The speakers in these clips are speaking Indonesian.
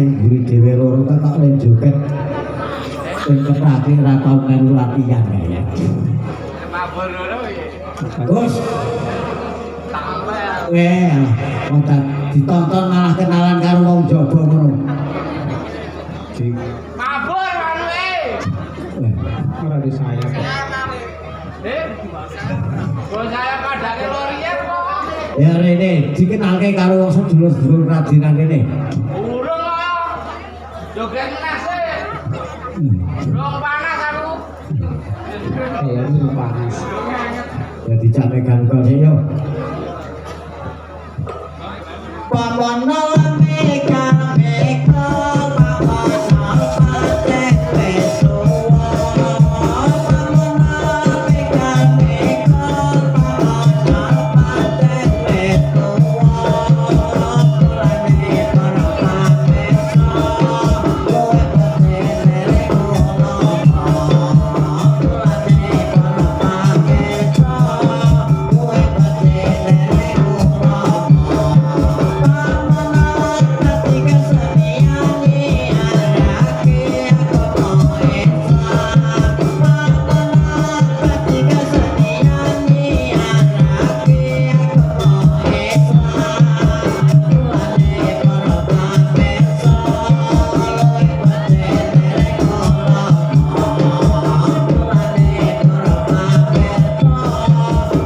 sing guri dhewe loro kok len joget sing ketake ora tau melu latihan ya. Mabur loro iki. Gus. Wong ditonton malah kenalan karo wong jaba ngono. Mabur wae. Ora di saya. Bos saya kadake lorian kok. Ya rene dikenalke karo wong sedulur-sedulur radinan kene. Urung kok. Joget menase. Rong panas aku. Ya ini panas. Ya dijak megang kok sik yo. Pamono megang megang pamono pate pesuwa. Pamono megang megang pamono pate pesuwa. Kulane para pameso kowe pate nerekono. Kulane para pameso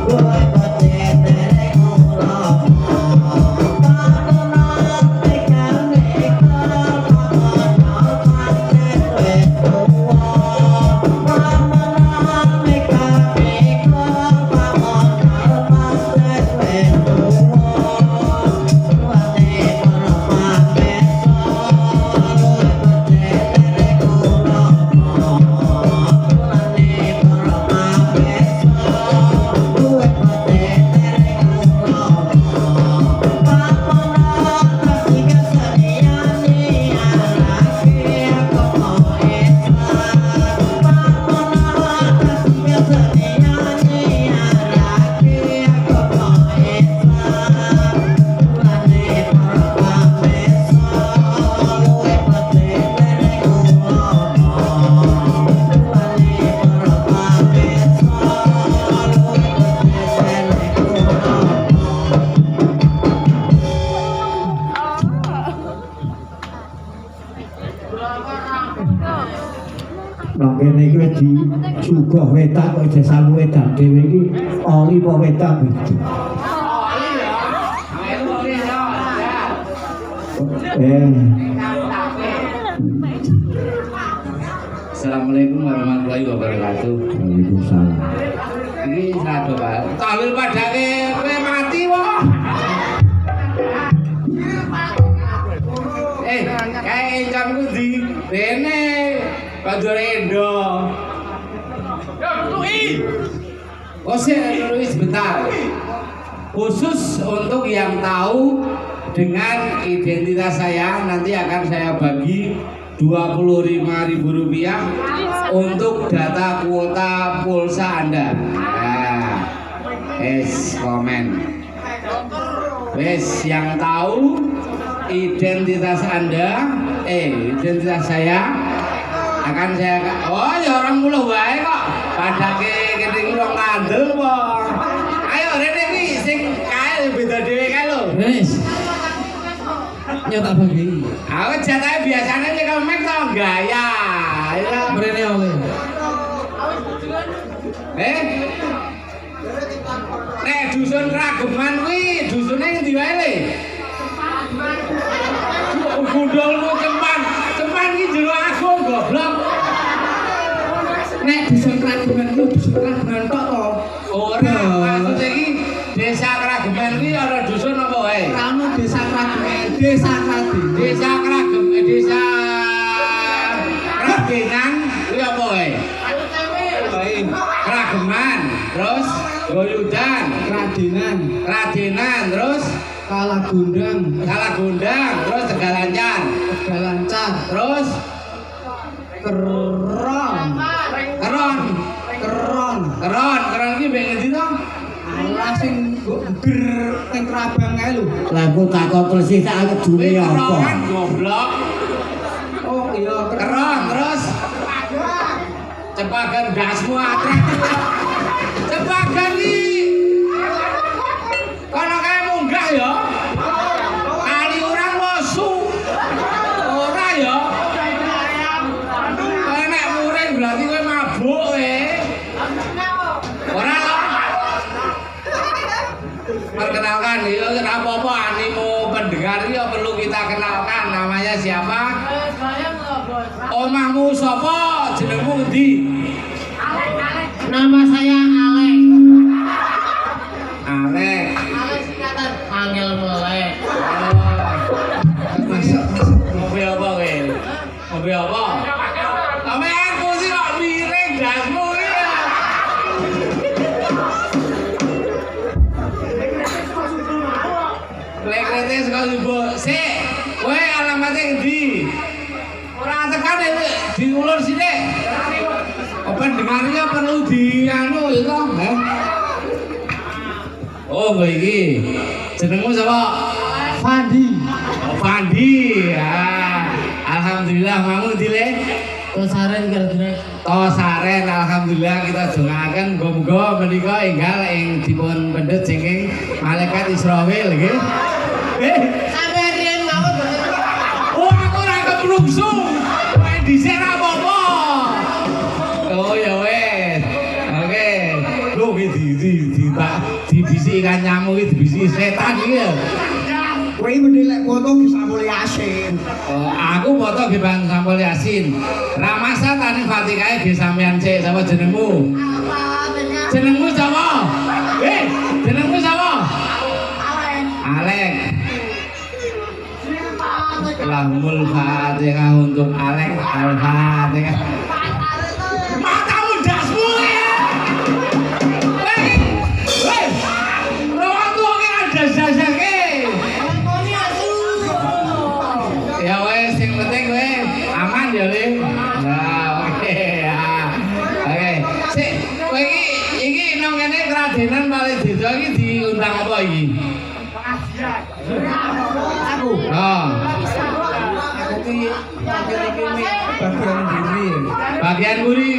kowe pate nerekono. Nang kene iki wis dicugoh wetan kok isih samu wetan dhewe iki oli apa wetan iki. Oli ya. Oli ya. Assalamualaikum warahmatullahi wabarakatuh. Waalaikumsalam. Ini satu Pak. Tahlil padake kowe mati wong. Kae kamu di bene Panjore Endo. Yo, Lui. Oh, sih, Lui sebentar. khusus untuk yang tahu dengan identitas saya nanti akan saya bagi Rp25.000 untuk data kuota pulsa Anda. Nah, komen. Wes yang tahu identitas Anda, identitas saya akan saya. Oh, ya orang mulu wae kok. Padake kene iki wong ngandel po. Ayo rene iki sing kae beda dhewe kae lho. Wis. Nyotak bagi. Aku jatahe biasane nyekel mic to gaya. Ayo Mrene oleh. Nek dusun Krageman kuwi dusune ngendi wae le? Gundulmu Cempan. Cempan iki jero Agung goblok. Nek dusun Krageman ku dusun Krageman tok to. Ora, maksud iki desa Krageman kuwi ana dusun apa wae? Kanu desa Krageman, desa Kradi. Desa Krageman, desa Kragenan kuwi apa wae? Krageman, terus Goyudan, Radenan, terus Kalagundang, terus Tegalancar, terus Keron iki mbek ngendi to? Alah sing ber ning Krabang kae lho. Lah aku takon terus iki tak kedune apa? Keron goblok. Oh iya, Keron, terus Cepagan dasmu atrek. Cepagan iki. Kono kae munggah ya. Kali orang losu. Ora ya. Nek muring berarti kowe mabuk kowe. Ora kok. Perkenalkan, ya kenapa apa animo pendengar ini perlu kita kenalkan. Namanya siapa? Omahmu sapa? Jenengmu endi? nama saya Alek. Alek. Angel Melek. Masuk. Mobil apa kowe? Mobil apa? Ame aku sih kok miring dasmu iki. Lek-leke saka Sumbo. Sik, kowe alamate endi? Ora tekan diulur sithik. Pendengarnya perlu dianu itu, Oh, kowe iki. Jenengmu sapa? Fandi. Oh, Fandi. Ya. Alhamdulillah mamu dile. Tosaren kira-kira. Tosaren alhamdulillah kita dongaken muga-muga menika enggal ing dipun pendhet saking malaikat Israfil nggih. Sampai riyen mawon. Oh, aku ora keprungsung. Kowe dhisik ra apa-apa. Oh ya wes. Oke. Lho dibisiki kan nyamuk iki dibisiki setan iki ya. Kowe mendhi lek foto bisa mulih asin. Oh, aku foto nggih Bang Sampul Yasin. Ramasa tani Fatikae nggih sampean sik sapa jenengmu? Jenengmu sapa? Jenengmu sapa? Alek. Lahumul Fatihah untuk Alek. Al-Fatihah. Matamu dasmu ya. Hei. Rawang tuh ada das-dasake. Ya wes, yang penting kowe aman ya, Le. Nah, oke ya. Oke. Sik, kowe iki nang kene Kradenan Pali Desa iki diundang apa iki? Aku. Oh, Aku ki bagian diri. bagian buri.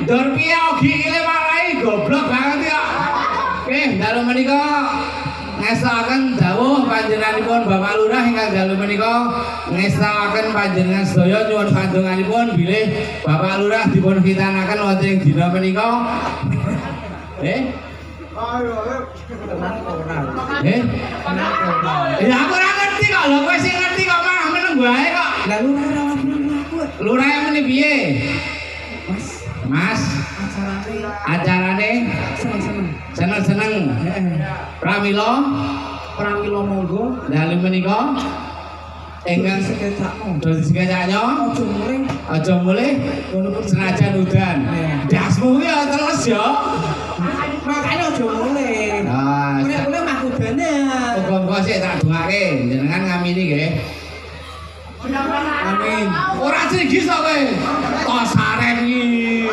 Dur piye ogi iki marai goblok banget ya. Oke, dalu menika ngestaken dawuh panjenenganipun Bapak Lurah ingkang dalu menika ngestaken panjenengan sedaya nyuwun pandonganipun bilih Bapak Lurah dipun khitanaken wonten ing dina menika. Ya aku ora ngerti kok lho, kowe sing ngerti kok malah meneng wae kok. Lah lu ora aku. Lurah yang meni piye? Mas, Acarane acarane seneng-seneng. seneng-seneng. Pramila Pramila monggo dalu menika ingkang sekecakno. dadi sekecaknya Ojo muring. aja mulih senajan udan. Dasmu ya terus ya. Makane ojo muring. Nah, Mulih-mulih aku muga-muga sik tak dongake jenengan ngamini nggih. Amin. Ora srigis kok kowe. Tos saren iki.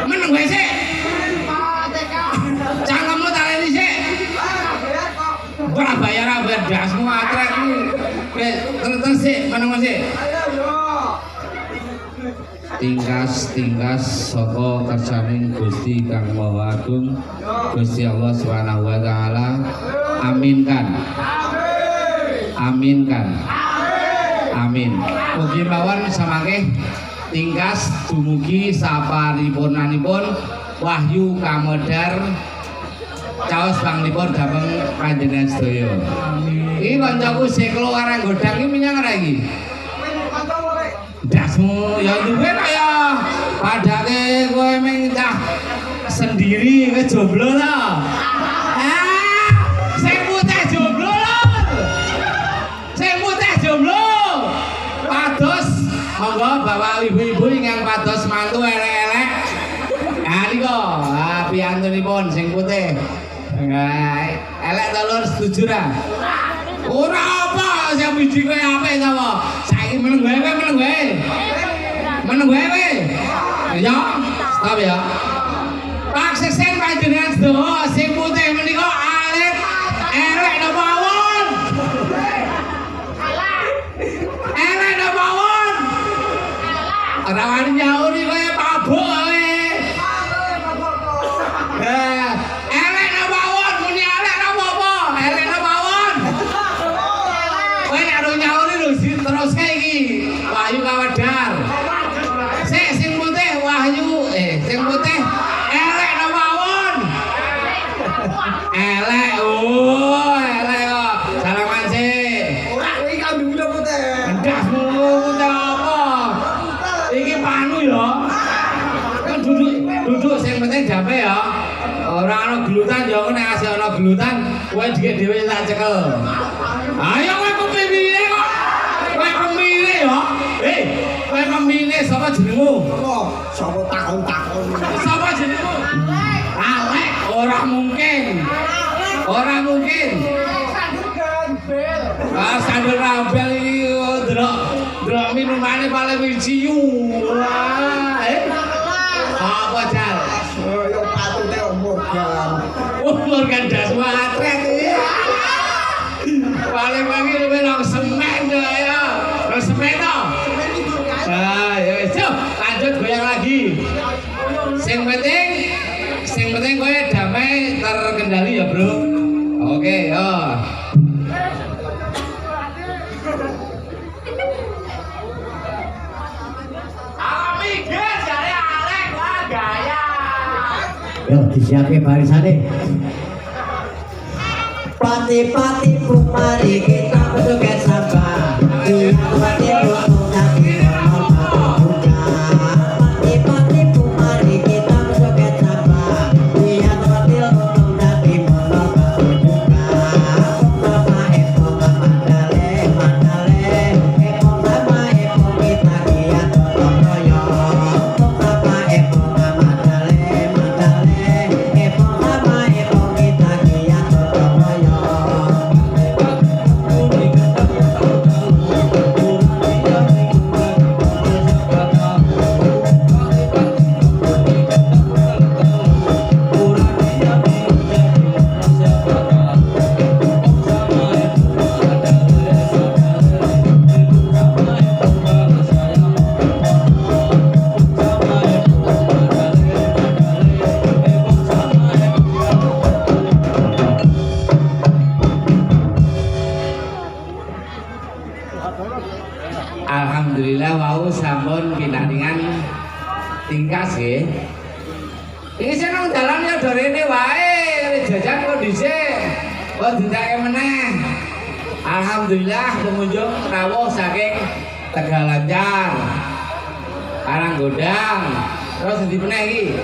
Meneng wae sik. Cangkemmu taleni sik. Ora bayar dasmu atrek iki. Terus sik meneng sik. Tingkas saka kersaning Gusti Kang Maha Agung Gusti Allah Subhanahu wa taala. Aminkan. Aminkan. Amin. Mugi mawon samangke tingkas dumugi saparipurnanipun wahyu kamodar caos panglipur dhateng panjenengan sedaya. Iki kancaku sik keluar godang iki menyang ora iki? Dasmu ya duwe kaya padake kowe meng cah sendiri kowe jomblo to. Sing putih jomblo lho. Sing putih jomblo. Pados monggo bapak ibu-ibu ingkang pados mantu elek-elek. Nah niku, piyantunipun sing putih. Elek telur setuju ra? Ora apa, sing biji kowe apik ta apa? Saiki meneng wae, meneng wae. Meneng wae. Ya, stop ya. Pak Seksen panjenengan sedaya sing putih menika alit elek napa mawon? Elek napa mawon? Ora wani nyauri kowe mabuk kowe. Elek napa mawon? Muni elek napa apa? Elek napa mawon? Kowe nek ora nyauri lho teruske iki. Wahyu Kawedar. Sing putih Wahyu, sing putih elek napa mawon? Elek, oh elek kok. Salaman sih. Ora iki kambingmu putih. Endasmu putih apa? Iki panu ya. Kan duduk sing penting jape ya. Ora ana gelutan ya nek asih ana gelutan kowe dikek dhewe tak cekel. Ayo kowe pemilih kok. Kowe pemilih ya. Kowe pemilih sapa jenengmu? Kok sapa takon-takon. Sapa jenengmu? Alek, ora mungkin. Ora mungkin. Sandal Rabel iki delok minumane paling wiji. Wah, apa jal? Yo patute Morgan. Morgan dasmu atret iki. Paling pagi luwih nang semen ya. Nang semen to. Ya wis, lanjut goyang lagi. Sing penting kowe damai terkendali ya, Bro. Oke, yo. Yo disiapke barisane. Pati-pati mari kita berjoget samba. Pati-pati mari kita berjoget samba. Biar tampil untung tapi mono juga. Sama epong mandale, epong sama epong kita kiat gotong royong. Sama epong mandale, epong sama epong kita kiat gotong royong. Alhamdulillah wau sampun pinandingan tingkas nggih. Iki sing nang dalan ya do rene wae, jajan kok dhisik. Kok didake meneh. Alhamdulillah pengunjung rawuh saking Tegalancar. Karanggodang. Terus endi meneh iki?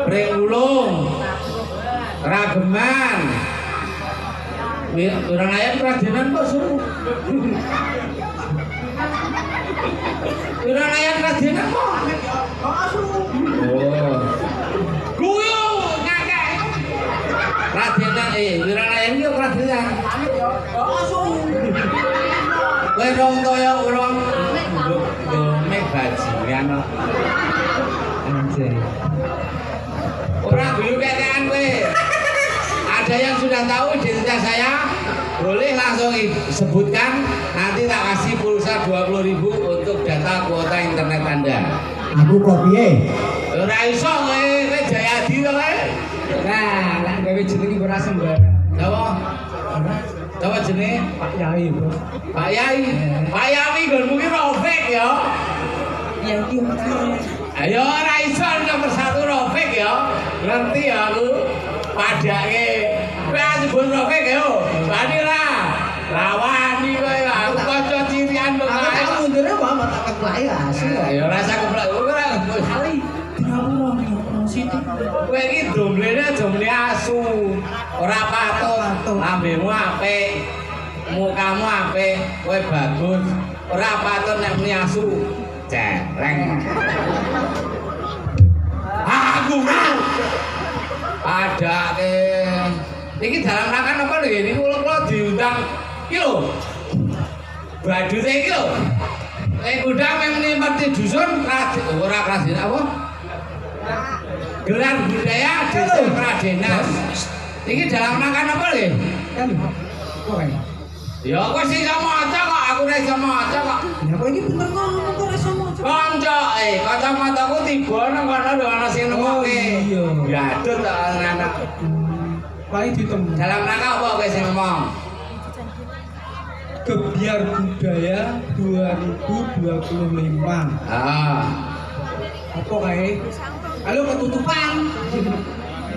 Pringulung. Rageman. Wiranayan Kradenan kok suruh. Wiranayan Kradenan kok. Oh. Guyu ngakak. Wiranayani yo peradilan. Kowe rong toyo urung mek bajingan kok. Anjir. Ora dulu ketekan kowe. Ada yang sudah tahu identitas saya, boleh langsung sebutkan, nanti tak kasih pulsa 20.000 untuk data kuota internet Anda. Aku kok piye? Ora iso kowe Jayadi to kowe. Nah, lek gawe jenenge ora sembarang. Napa? Napa jenenge? Pak Yai, Bro. Pak Yai. Pak Yai nggonmu ki Rofik ya. Ya iki Ayo ora iso nomor 1 Rofik ya. Ngerti ya aku. Padake. Kowe nyebut Rofik yo. Wani ra. Rawani kowe aku kanca cirian kok. Aku mundure wae tak keplak ya. Ya rasa keplak ora Kali ngapura sithik. kowe iki domblene domble asu. Ora patut. Lambemu apik. Mukamu apik, kowe bagus. Ora patut nek muni asu. Celeng. Aku mau. Padake. Iki dalam rangka napa lho ini kula diundang iki lho. Badute iki lho. Gudang meni mati dusun ora krasin apa? Gelar budaya desa Kradenan. Iki dalam rangka napa lho? Kan kok ae. Ya kok sing iso maca kok aku ora iso maca kok. Ya kok iki bener ngomong kok ora iso maca. Kacamataku tiba nang kono lho ana sing nemokke. Iya. Gadut to anak. Paling ditemu. Dalam rangka apa kowe sing ngomong? Gebiar Budaya 2025. Ah. Apa kae? Halo ketutupan.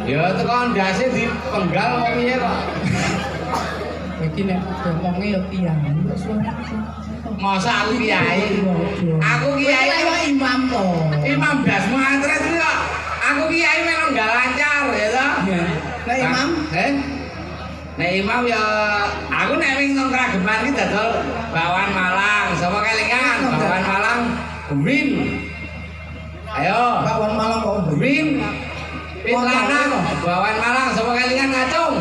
Ya teko ndase dipenggal kok piye kok. Iki nek ngomonge ya tiyang. Masa aku kiai? Aku kiai Kaya imam to. Imam das muantret kok. Aku kiai memang gak lancar ya toh. Lah imam? Nek imam ya aku nek ning nang Krageman iki dodol Bawan Malang. Sapa kelingan? Bawan Malang Win. Ayo. Bawan Malang kok. Win. Pit lanang Bawan Malang sapa kelingan ngacung?